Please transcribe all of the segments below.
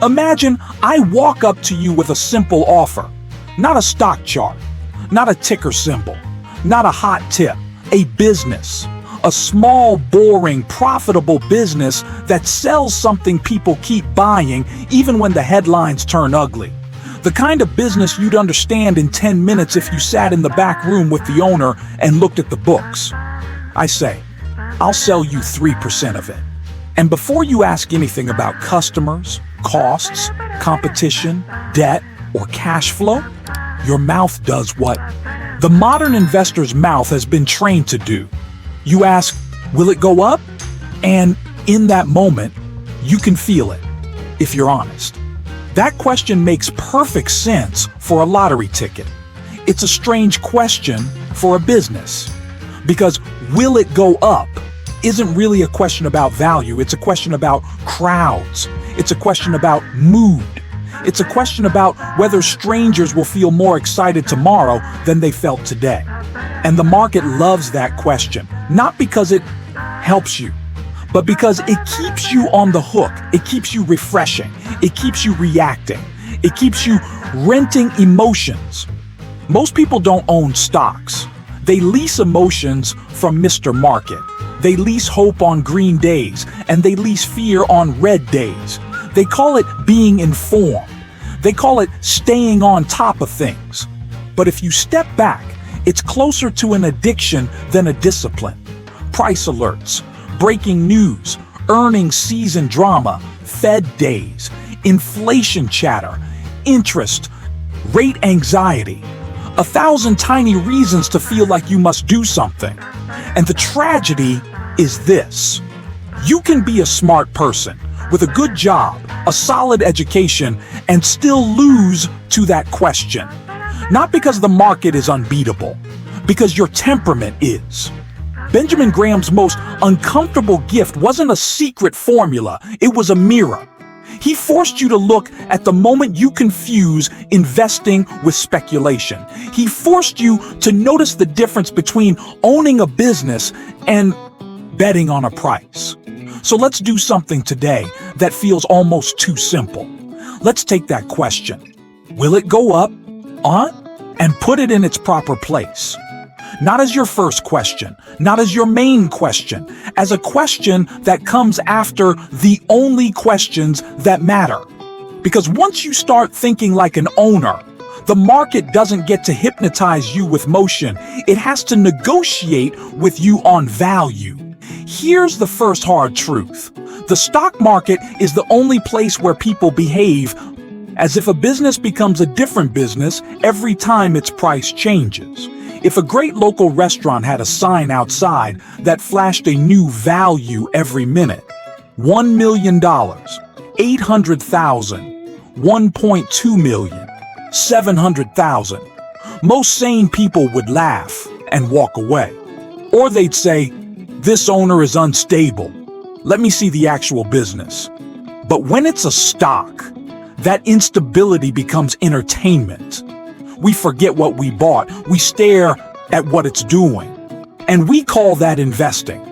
Imagine I walk up to you with a simple offer, not a stock chart, not a ticker symbol, not a hot tip, a business, a small, boring, profitable business that sells something people keep buying even when the headlines turn ugly. The kind of business you'd understand in 10 minutes if you sat in the back room with the owner and looked at the books. I say, I'll sell you 3% of it. And before you ask anything about customers, costs, competition, debt, or cash flow, your mouth does what the modern investor's mouth has been trained to do. You ask, will it go up? And in that moment, you can feel it, if you're honest. That question makes perfect sense for a lottery ticket. It's a strange question for a business. Because will it go up isn't really a question about value. It's a question about crowds. It's a question about mood. It's a question about whether strangers will feel more excited tomorrow than they felt today. And the market loves that question, not because it helps you, but because it keeps you on the hook. It keeps you refreshing. It keeps you reacting. It keeps you renting emotions. Most people don't own stocks. They lease emotions from Mr. Market. They lease hope on green days, and they lease fear on red days. They call it being informed. They call it staying on top of things. But if you step back, it's closer to an addiction than a discipline. Price alerts, breaking news, earnings season drama, Fed days, inflation chatter, interest, rate anxiety. 1,000 tiny reasons to feel like you must do something. And the tragedy is this. You can be a smart person with a good job, a solid education, and still lose to that question. Not because the market is unbeatable, because your temperament is. Benjamin Graham's most uncomfortable gift wasn't a secret formula, it was a mirror. He forced you to look at the moment you confuse investing with speculation. He forced you to notice the difference between owning a business and betting on a price. So let's do something today that feels almost too simple. Let's take that question, will it go up, and put it in its proper place. Not as your first question, not as your main question, as a question that comes after the only questions that matter. Because once you start thinking like an owner, the market doesn't get to hypnotize you with motion. It has to negotiate with you on value. Here's the first hard truth. The stock market is the only place where people behave as if a business becomes a different business every time its price changes. If a great local restaurant had a sign outside that flashed a new value every minute, $1 million, 800,000, 1.2 million, 700,000, most sane people would laugh and walk away. Or they'd say, this owner is unstable. Let me see the actual business. But when it's a stock, that instability becomes entertainment. We forget what we bought. We stare at what it's doing. And we call that investing.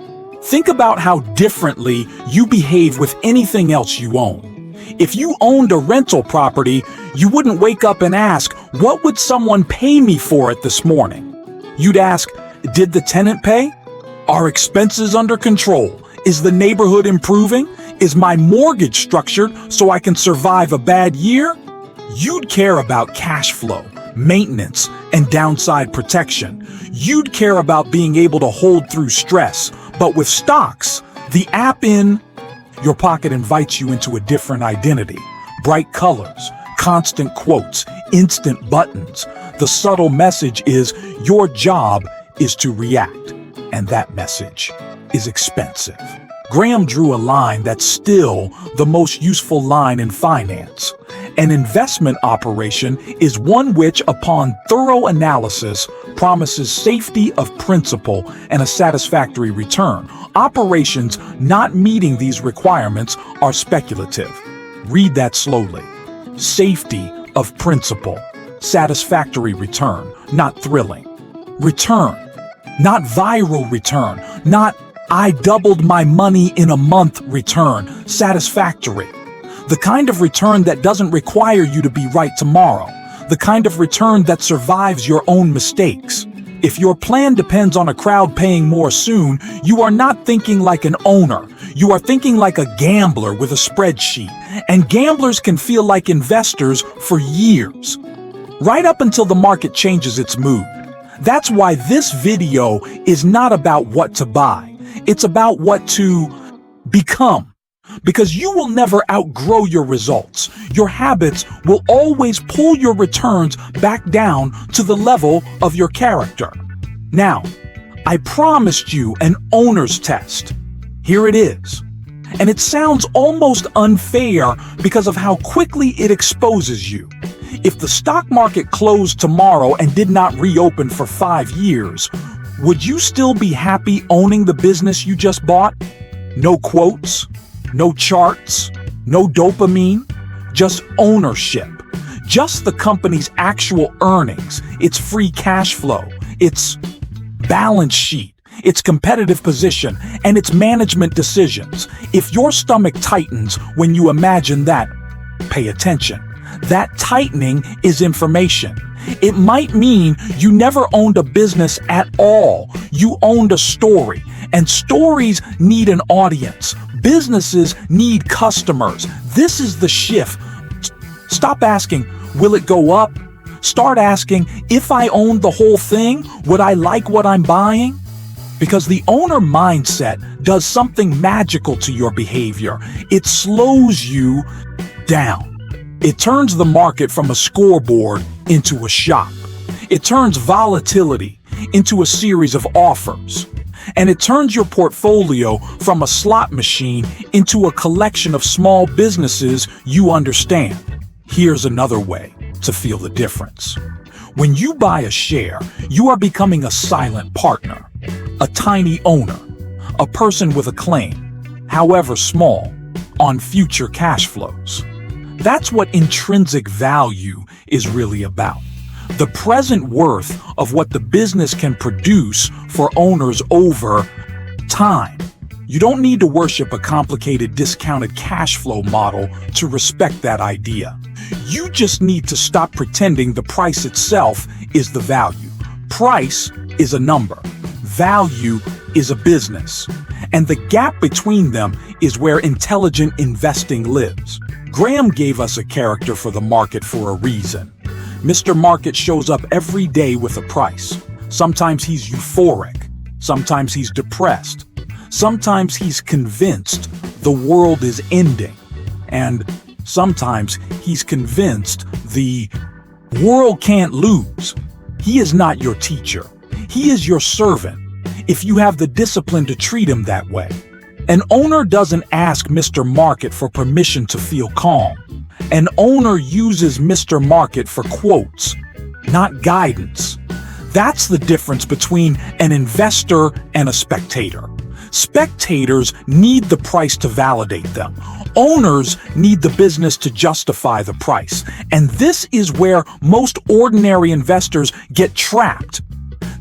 Think about how differently you behave with anything else you own. If you owned a rental property, you wouldn't wake up and ask, what would someone pay me for it this morning? You'd ask, did the tenant pay? Are expenses under control? Is the neighborhood improving? Is my mortgage structured so I can survive a bad year? You'd care about cash flow, maintenance, and downside protection. You'd care about being able to hold through stress. But with stocks, the app in your pocket invites you into a different identity. Bright colors, constant quotes, instant buttons. The subtle message is your job is to react. And that message is expensive. Graham drew a line that's still the most useful line in finance. An investment operation is one which, upon thorough analysis, promises safety of principal and a satisfactory return. Operations not meeting these requirements are speculative. Read that slowly. Safety of principal, satisfactory return, not thrilling. Return, not viral return, not I doubled my money in a month return, satisfactory. The kind of return that doesn't require you to be right tomorrow. The kind of return that survives your own mistakes. If your plan depends on a crowd paying more soon, you are not thinking like an owner. You are thinking like a gambler with a spreadsheet. And gamblers can feel like investors for years, right up until the market changes its mood. That's why this video is not about what to buy. It's about what to become. Because you will never outgrow your results. Your habits will always pull your returns back down to the level of your character. Now, I promised you an owner's test. Here it is. And it sounds almost unfair because of how quickly it exposes you. If the stock market closed tomorrow and did not reopen for 5 years, would you still be happy owning the business you just bought? No quotes, no charts, no dopamine, just ownership. Just the company's actual earnings, its free cash flow, its balance sheet, its competitive position, and its management decisions. If your stomach tightens when you imagine that, pay attention. That tightening is information. It might mean you never owned a business at all. You owned a story, and stories need an audience. Businesses need customers. This is the shift. Stop asking, will it go up? Start asking, if I owned the whole thing, would I like what I'm buying? Because the owner mindset does something magical to your behavior. It slows you down. It turns the market from a scoreboard into a shop. It turns volatility into a series of offers. And it turns your portfolio from a slot machine into a collection of small businesses you understand. Here's another way to feel the difference. When you buy a share, you are becoming a silent partner, a tiny owner, a person with a claim, however small, on future cash flows. That's what intrinsic value is really about. The present worth of what the business can produce for owners over time. You don't need to worship a complicated discounted cash flow model to respect that idea. You just need to stop pretending the price itself is the value. Price is a number. Value is a business. And the gap between them is where intelligent investing lives. Graham gave us a character for the market for a reason. Mr. Market shows up every day with a price. Sometimes he's euphoric. Sometimes he's depressed. Sometimes he's convinced the world is ending. And sometimes he's convinced the world can't lose. He is not your teacher. He is your servant, if you have the discipline to treat him that way. An owner doesn't ask Mr. Market for permission to feel calm. An owner uses Mr. Market for quotes, not guidance. That's the difference between an investor and a spectator. Spectators need the price to validate them. Owners need the business to justify the price. And this is where most ordinary investors get trapped.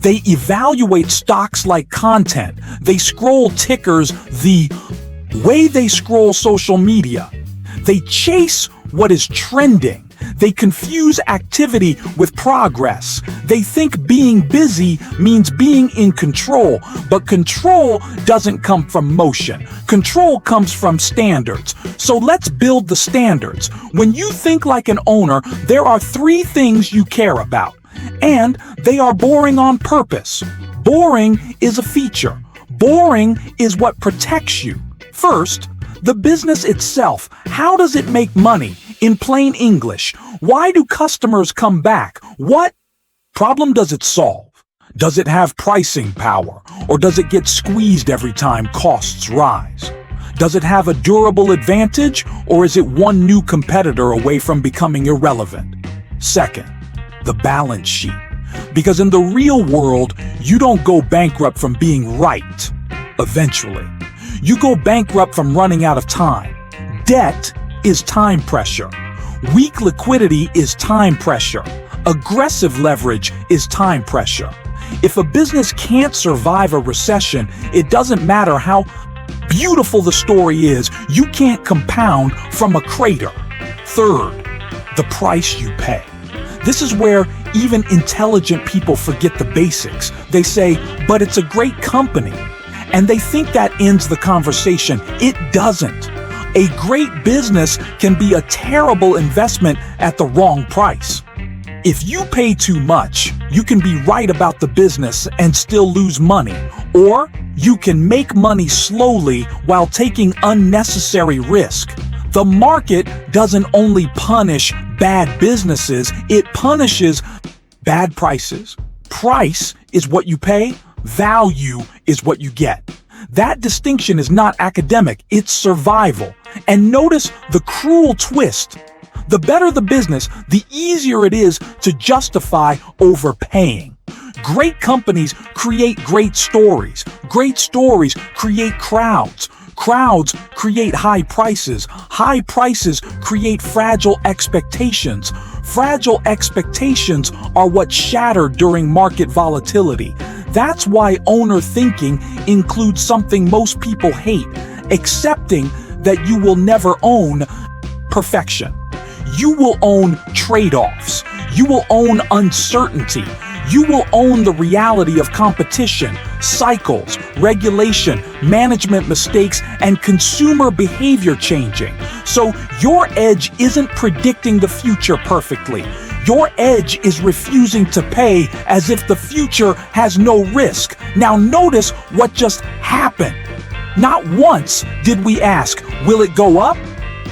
They evaluate stocks like content. They scroll tickers the way they scroll social media. They chase what is trending. They confuse activity with progress. They think being busy means being in control, but control doesn't come from motion. Control comes from standards. So let's build the standards. When you think like an owner, there are 3 things you care about. And they are boring on purpose. Boring is a feature. Boring is what protects you. First, the business itself. How does it make money? In plain English, why do customers come back? What problem does it solve? Does it have pricing power? Or does it get squeezed every time costs rise? Does it have a durable advantage? Or is it one new competitor away from becoming irrelevant? Second, the balance sheet. Because in the real world, you don't go bankrupt from being right. Eventually, you go bankrupt from running out of time. Debt is time pressure. Weak liquidity is time pressure. Aggressive leverage is time pressure. If a business can't survive a recession, it doesn't matter how beautiful the story is, you can't compound from a crater. Third, the price you pay. This is where even intelligent people forget the basics. They say, but it's a great company. And they think that ends the conversation. It doesn't. A great business can be a terrible investment at the wrong price. If you pay too much, you can be right about the business and still lose money. Or you can make money slowly while taking unnecessary risk. The market doesn't only punish bad businesses, it punishes bad prices. Price is what you pay, value is what you get. That distinction is not academic, it's survival. And notice the cruel twist. The better the business, the easier it is to justify overpaying. Great companies create great stories. Great stories create crowds. Crowds create high prices. High prices create fragile expectations. Fragile expectations are what shatter during market volatility. That's why owner thinking includes something most people hate, accepting that you will never own perfection. You will own trade-offs. You will own uncertainty. You will own the reality of competition, cycles, regulation, management mistakes, and consumer behavior changing. So your edge isn't predicting the future perfectly. Your edge is refusing to pay as if the future has no risk. Now notice what just happened. Not once did we ask, will it go up?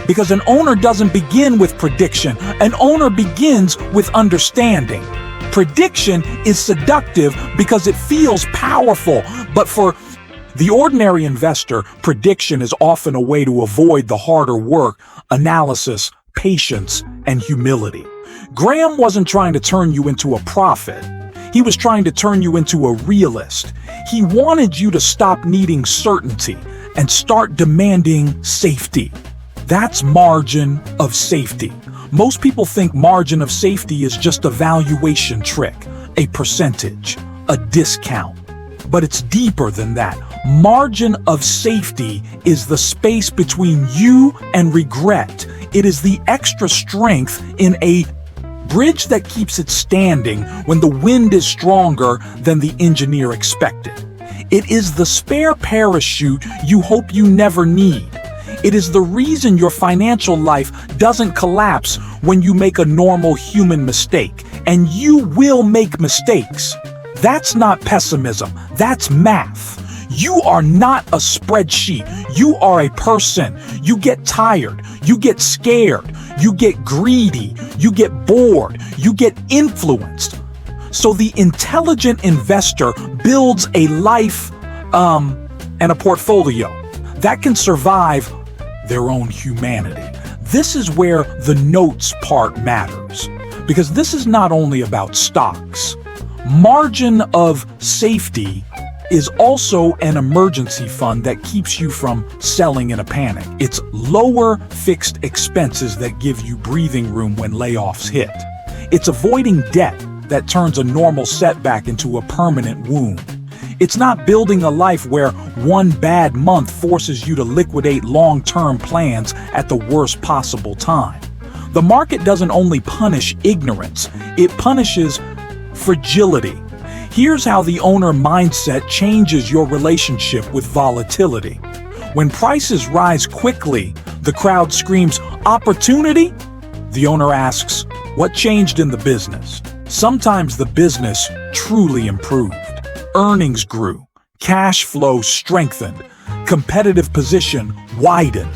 Because an owner doesn't begin with prediction. An owner begins with understanding. Prediction is seductive because it feels powerful, but for the ordinary investor, prediction is often a way to avoid the harder work, analysis, patience, and humility. Graham wasn't trying to turn you into a prophet. He was trying to turn you into a realist. He wanted you to stop needing certainty and start demanding safety. That's margin of safety. Most people think margin of safety is just a valuation trick, a percentage, a discount. But it's deeper than that. Margin of safety is the space between you and regret. It is the extra strength in a bridge that keeps it standing when the wind is stronger than the engineer expected. It is the spare parachute you hope you never need. It is the reason your financial life doesn't collapse when you make a normal human mistake. And you will make mistakes. That's not pessimism, that's math. You are not a spreadsheet. You are a person. You get tired. You get scared. You get greedy. You get bored. You get influenced. So the intelligent investor builds a life and a portfolio that can survive their own humanity. This is where the notes part matters, because this is not only about stocks. Margin of safety is also an emergency fund that keeps you from selling in a panic. It's lower fixed expenses that give you breathing room when layoffs hit. It's avoiding debt that turns a normal setback into a permanent wound. It's not building a life where one bad month forces you to liquidate long-term plans at the worst possible time. The market doesn't only punish ignorance, it punishes fragility. Here's how the owner mindset changes your relationship with volatility. When prices rise quickly, the crowd screams, "Opportunity?" The owner asks, "What changed in the business?" Sometimes the business truly improved. Earnings grew, cash flow strengthened, competitive position widened.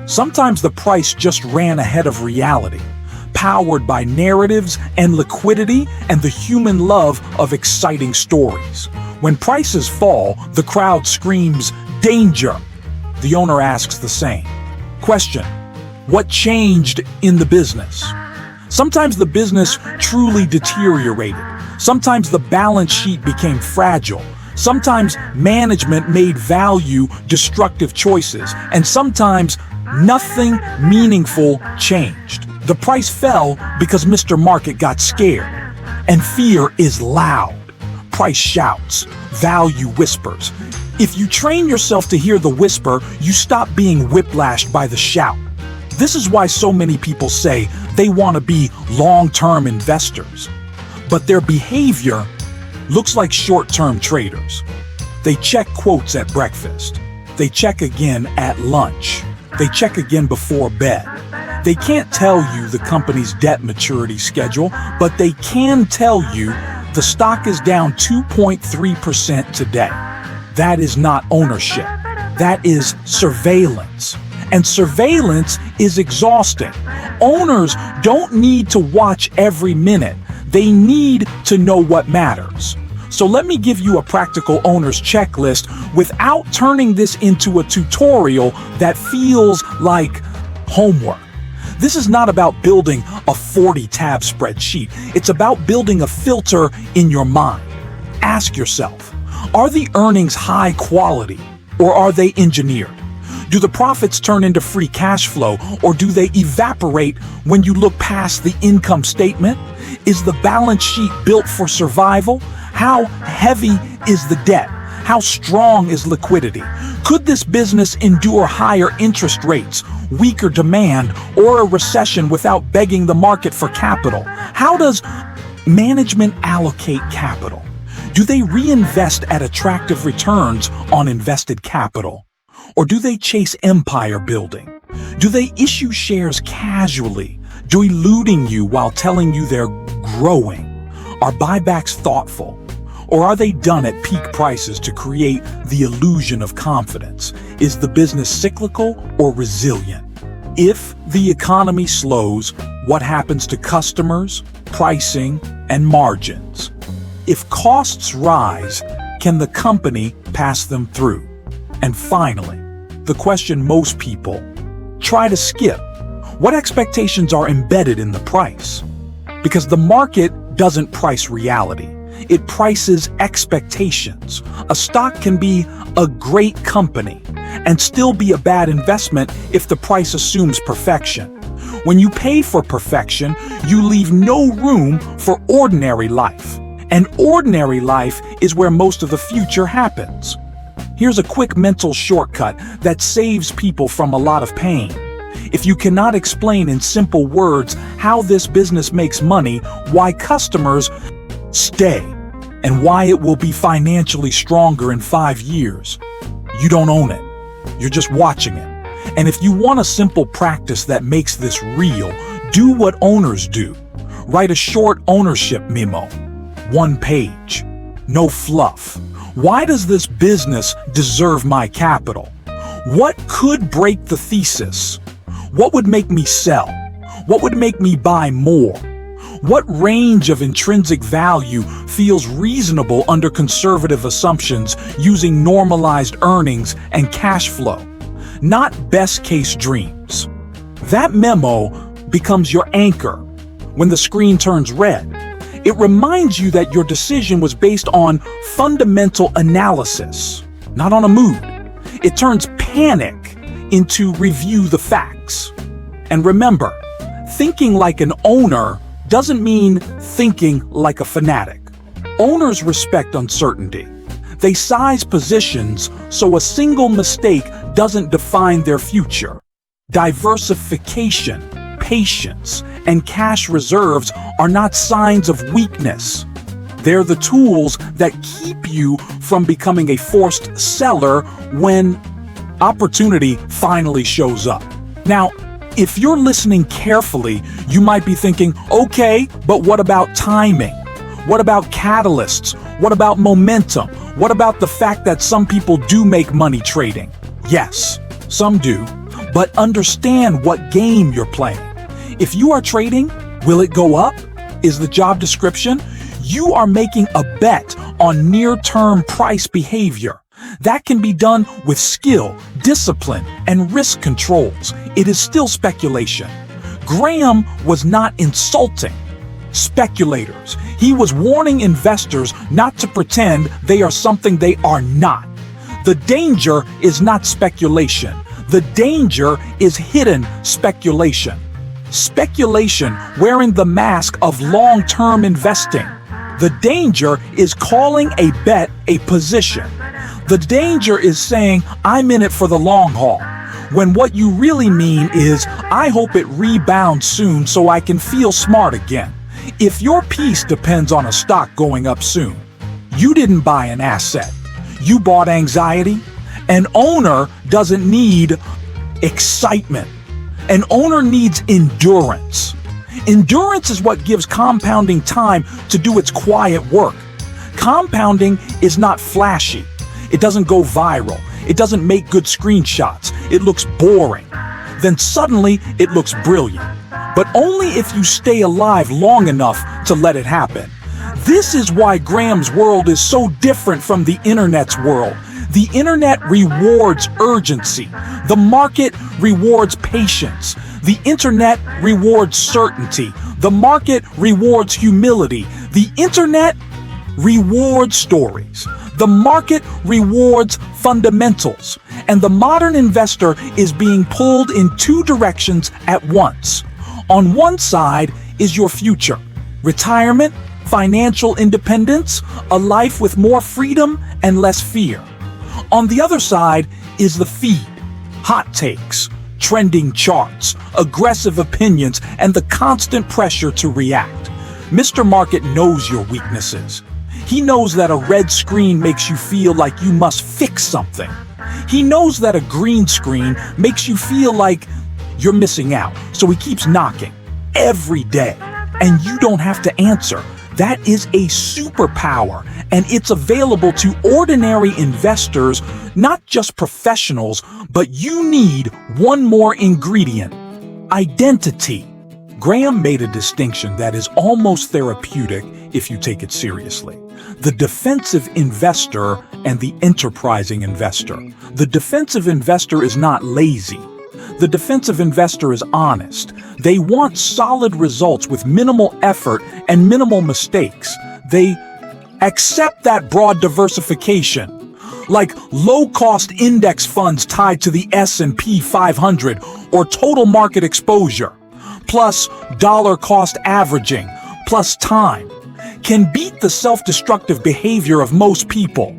Sometimes the price just ran ahead of reality, powered by narratives and liquidity and the human love of exciting stories. When prices fall, the crowd screams, "Danger!" The owner asks the same. Question: what changed in the business? Sometimes the business truly deteriorated. Sometimes the balance sheet became fragile. Sometimes management made value destructive choices. And sometimes nothing meaningful changed. The price fell because Mr. Market got scared. And fear is loud. Price shouts. Value whispers. If you train yourself to hear the whisper, you stop being whiplashed by the shout. This is why so many people say they want to be long-term investors, but their behavior looks like short-term traders. They check quotes at breakfast. They check again at lunch. They check again before bed. They can't tell you the company's debt maturity schedule, but they can tell you the stock is down 2.3% today. That is not ownership. That is surveillance. And surveillance is exhausting. Owners don't need to watch every minute. They need to know what matters. So let me give you a practical owner's checklist without turning this into a tutorial that feels like homework. This is not about building a 40-tab spreadsheet. It's about building a filter in your mind. Ask yourself, are the earnings high quality or are they engineered? Do the profits turn into free cash flow or do they evaporate when you look past the income statement? Is the balance sheet built for survival? How heavy is the debt? How strong is liquidity? Could this business endure higher interest rates, weaker demand, or a recession without begging the market for capital? How does management allocate capital? Do they reinvest at attractive returns on invested capital? Or do they chase empire building? Do they issue shares casually, diluting you while telling you they're growing? Are buybacks thoughtful? Or are they done at peak prices to create the illusion of confidence? Is the business cyclical or resilient? If the economy slows, what happens to customers, pricing, and margins? If costs rise, can the company pass them through? And finally, the question most people try to skip: what expectations are embedded in the price? Because the market doesn't price reality. It prices expectations. A stock can be a great company and still be a bad investment if the price assumes perfection. When you pay for perfection, you leave no room for ordinary life. And ordinary life is where most of the future happens. Here's a quick mental shortcut that saves people from a lot of pain. If you cannot explain in simple words how this business makes money, why customers stay, and why it will be financially stronger in 5 years, you don't own it. You're just watching it. And if you want a simple practice that makes this real, do what owners do. Write a short ownership memo. 1 page. No fluff. Why does this business deserve my capital? What could break the thesis? What would make me sell? What would make me buy more? What range of intrinsic value feels reasonable under conservative assumptions using normalized earnings and cash flow? Not best-case dreams. That memo becomes your anchor. When the screen turns red, it reminds you that your decision was based on fundamental analysis, not on a mood. It turns panic into review the facts. And remember, thinking like an owner doesn't mean thinking like a fanatic. Owners respect uncertainty. They size positions so a single mistake doesn't define their future. Diversification, patience, and cash reserves are not signs of weakness. They're the tools that keep you from becoming a forced seller when opportunity finally shows up. Now, if you're listening carefully, you might be thinking, okay, but what about timing? What about catalysts? What about momentum? What about the fact that some people do make money trading? Yes, some do, but understand what game you're playing. If you are trading, will it go up? Is the job description? You are making a bet on near-term price behavior. That can be done with skill, discipline, and risk controls. It is still speculation. Graham was not insulting speculators. He was warning investors not to pretend they are something they are not. The danger is not speculation. The danger is hidden speculation. Speculation wearing the mask of long-term investing. The danger is calling a bet a position. The danger is saying, I'm in it for the long haul, when what you really mean is, I hope it rebounds soon so I can feel smart again. If your peace depends on a stock going up soon, you didn't buy an asset. You bought anxiety. An owner doesn't need excitement. An owner needs endurance. Endurance is what gives compounding time to do its quiet work. Compounding is not flashy. It doesn't go viral. It doesn't make good screenshots. It looks boring. Then suddenly it looks brilliant. But only if you stay alive long enough to let it happen. This is why Graham's world is so different from the internet's world. The internet rewards urgency. The market rewards patience. The internet rewards certainty. The market rewards humility. The internet rewards stories. The market rewards fundamentals. And the modern investor is being pulled in two directions at once. On one side is your future. Retirement, financial independence, a life with more freedom and less fear. On the other side is the feed. Hot takes, trending charts, aggressive opinions, and the constant pressure to react. Mr. Market knows your weaknesses. He knows that a red screen makes you feel like you must fix something. He knows that a green screen makes you feel like you're missing out. So he keeps knocking every day, and you don't have to answer. That is a superpower, and it's available to ordinary investors, not just professionals, but you need one more ingredient: identity. Graham made a distinction that is almost therapeutic if you take it seriously. The defensive investor and the enterprising investor. The defensive investor is not lazy. The defensive investor is honest. They want solid results with minimal effort and minimal mistakes. They accept that broad diversification, like low-cost index funds tied to the S&P 500 or total market exposure, plus dollar cost averaging, plus time, can beat the self-destructive behavior of most people.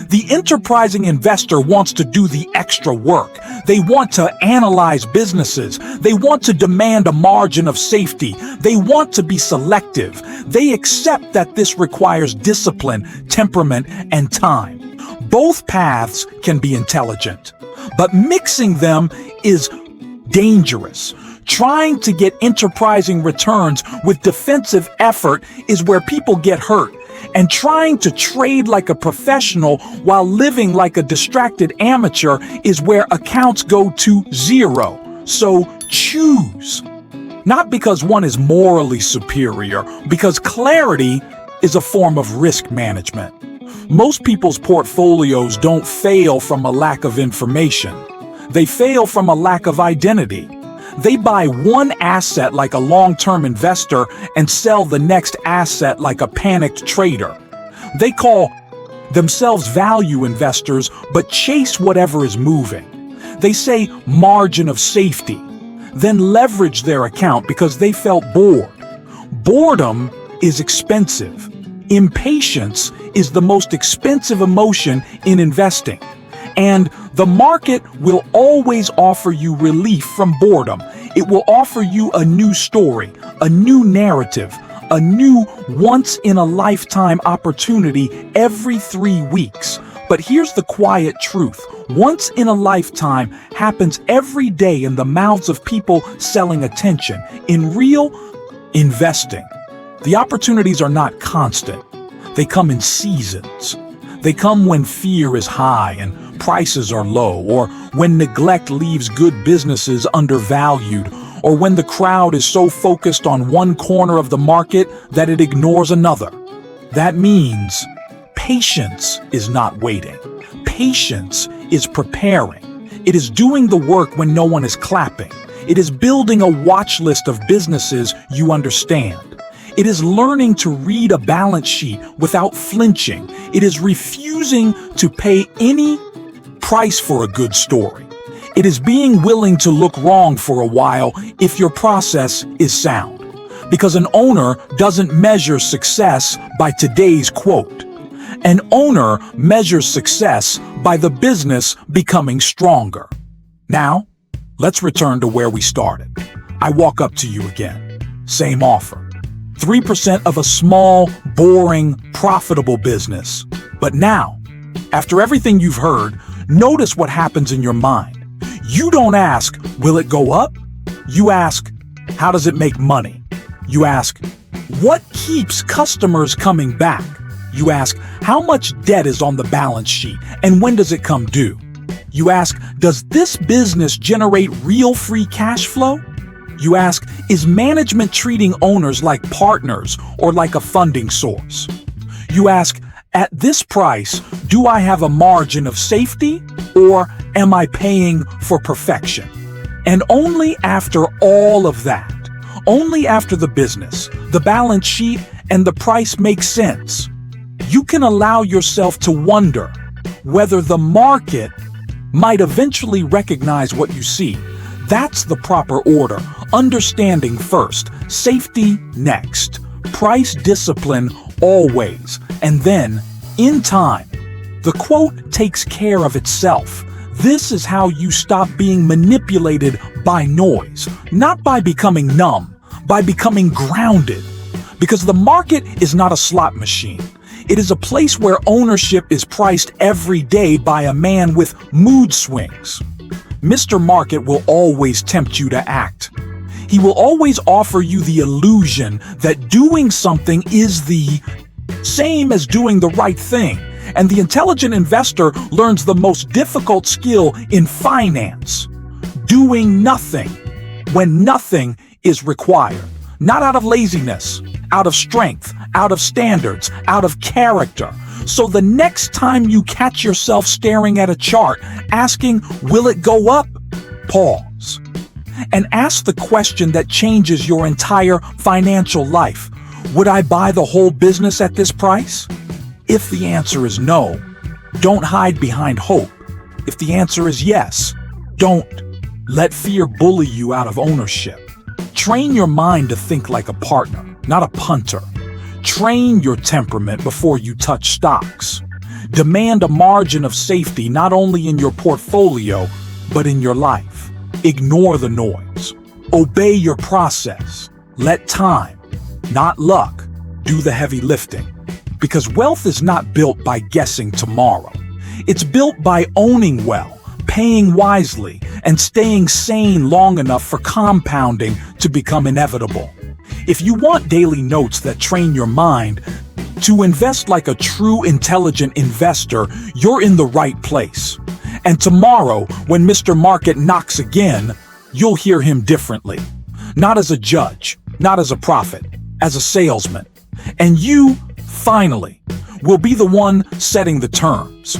The enterprising investor wants to do the extra work. They want to analyze businesses. They want to demand a margin of safety. They want to be selective. They accept that this requires discipline, temperament, and time. Both paths can be intelligent, but mixing them is dangerous. Trying to get enterprising returns with defensive effort is where people get hurt. And trying to trade like a professional while living like a distracted amateur is where accounts go to zero. So choose. Not because one is morally superior, because clarity is a form of risk management. Most people's portfolios don't fail from a lack of information. They fail from a lack of identity. They buy one asset like a long-term investor and sell the next asset like a panicked trader. They call themselves value investors but chase whatever is moving. They say margin of safety, then leverage their account because they felt bored. Boredom is expensive. Impatience is the most expensive emotion in investing. And the market will always offer you relief from boredom. It will offer you a new story, a new narrative, a new once-in-a-lifetime opportunity every 3 weeks. But here's the quiet truth. Once in a lifetime happens every day in the mouths of people selling attention. In real investing, the opportunities are not constant. They come in seasons. They come when fear is high and prices are low, or when neglect leaves good businesses undervalued, or when the crowd is so focused on one corner of the market that it ignores another. That means patience is not waiting. Patience is preparing. It is doing the work when no one is clapping. It is building a watch list of businesses you understand. It is learning to read a balance sheet without flinching. It is refusing to pay any price for a good story. It is being willing to look wrong for a while if your process is sound. Because an owner doesn't measure success by today's quote. An owner measures success by the business becoming stronger. Now, let's return to where we started. I walk up to you again. Same offer. 3% of a small, boring, profitable business. But now, after everything you've heard, notice what happens in your mind. You don't ask, will it go up? You ask, how does it make money? You ask, what keeps customers coming back? You ask, how much debt is on the balance sheet and when does it come due? You ask, does this business generate real free cash flow? You ask, is management treating owners like partners or like a funding source? You ask, at this price, do I have a margin of safety or am I paying for perfection? And only after all of that, only after the business, the balance sheet, and the price make sense, you can allow yourself to wonder whether the market might eventually recognize what you see. That's the proper order. Understanding first, safety next, price discipline always, and then, in time, the quote takes care of itself. This is how you stop being manipulated by noise, not by becoming numb, by becoming grounded. Because the market is not a slot machine. It is a place where ownership is priced every day by a man with mood swings. Mr. Market will always tempt you to act. He will always offer you the illusion that doing something is the same as doing the right thing. And the intelligent investor learns the most difficult skill in finance: doing nothing when nothing is required. Not out of laziness, out of strength, out of standards, out of character. So the next time you catch yourself staring at a chart, asking, will it go up? Pause. And ask the question that changes your entire financial life. Would I buy the whole business at this price? If the answer is no, don't hide behind hope. If the answer is yes, don't let fear bully you out of ownership. Train your mind to think like a partner, not a punter. Train your temperament before you touch stocks. Demand a margin of safety not only in your portfolio, but in your life. Ignore the noise. Obey your process. Let time, not luck, do the heavy lifting. Because wealth is not built by guessing tomorrow. It's built by owning well, paying wisely, and staying sane long enough for compounding to become inevitable. If you want daily notes that train your mind to invest like a true intelligent investor, you're in the right place. And tomorrow, when Mr. Market knocks again, you'll hear him differently. Not as a judge, not as a prophet, as a salesman. And you, finally, will be the one setting the terms.